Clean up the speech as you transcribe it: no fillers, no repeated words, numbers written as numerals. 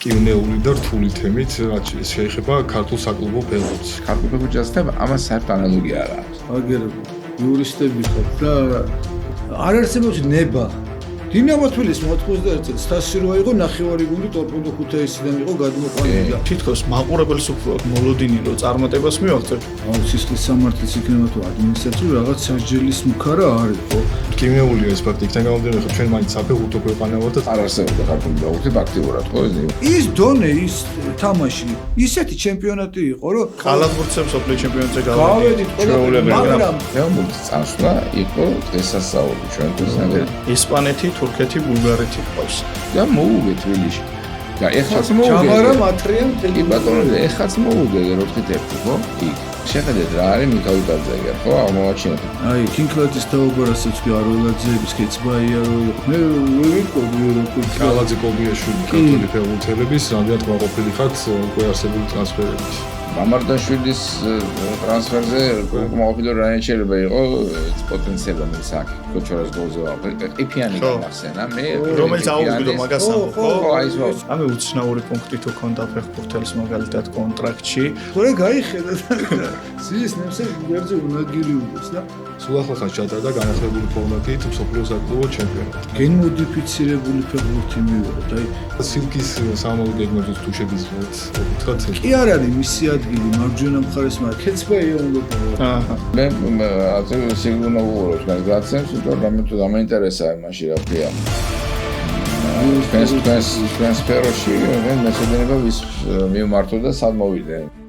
მტკივნეული და რთული თემით, რაც შეეხება ქართულ საკლუბო ფეხბურთს. ქართულ ფეხბურთთან ამას საერთოდ ანალოგია არ აქვს. აგერები, იურისტები ხართ და არ არსებობს ნება. დინამო თბილისის 91 წელს სტასირო იყო ნახევარი გუნდი ტორპედო ქუთაისიდან იყო გადმოყვანილი და თითქოს მაყურებელს უფრო აქვს მოლოდინი რომ წარმატებას მივაღწევთ. სისხლის სამართლის იქნება თუ ადმინისტრაციული რაღაც სასჯელის მუქარა არის ხო? მტკივნეულია ეს ფაქტი, იქიდან გამომდინარე, რომ ჩვენ მაინც საფეხბურთო ქვეყანა ვართ და არ არსებობდა ქართული ფეხბურთი აქტიურად ხო ეს? ის დონე, ის თამაში, ისეთი ჩემპიონატი იყო, რომ კალათბურთზე მსოფლიო ჩემპიონატზე გავედით ყველაფერი, მაგრამ ფეხბურთის წამსვლა იყო დღესასწაული ჩვენთვის. ესპანეთი, თურქეთი, ბულგარეთი ყავს. და მოუგე თბილისში. და ეხლაც მოუგე. ჯამარა მატრიან კი ბატონო, ეხლაც მოუგე 4-1 ხო? იქ. შეხედეთ რა არის მიქაილ დაძეგერ ხო? აღმოაჩინეთ. აი, კინკლატის თაობა რასაც კი აროლაძეების კეცბაია რო მე ვიყოდი კალაძე კობიაშვილი ქართული ფეხბურთელების რამდენად კმაყოფილი ხართ უკვე არსებული ტრანსფერების. მამარდაშვილის ტრანსფერზე კმაყოფილი რა შეიძლება იყო პოტენციალი მის აქ კოჩორას გოლზე ყიფიანი გამახსენა მე რომელიც აუგდო მაგას ამბობ ხო? აი ეს ამე უცნაური პუნქტი თუ ქონდა ფეხბურთელის მაგალითად კონტრაქტში. თორე გაიხედა სიის ნემსე გერძე უნაგირი უდეს და სულ ახლა ჩატარდა განახლებული ფორმატით მსოფლიო საკლუბო ჩემპიონატი. გენმოდიფიცირებული ფეხბურთი მივიღოთ. აი სილკის სამომავლო გეგმებზე თუ შეგიძლიათ უთხრათ კი არ არის მისი ადგილი მარჯვენა მხარეს, მაგრამ კეცბაია უნდა აჰა. მე ასე სიგურნო ვუყურებს მას გაცემს იმიტომ რომ მე თუ დამაინტერესა მაშინ რა ქვია ტრანსფერში მე მეცადინება ვის მიმართო და სად მოვიდე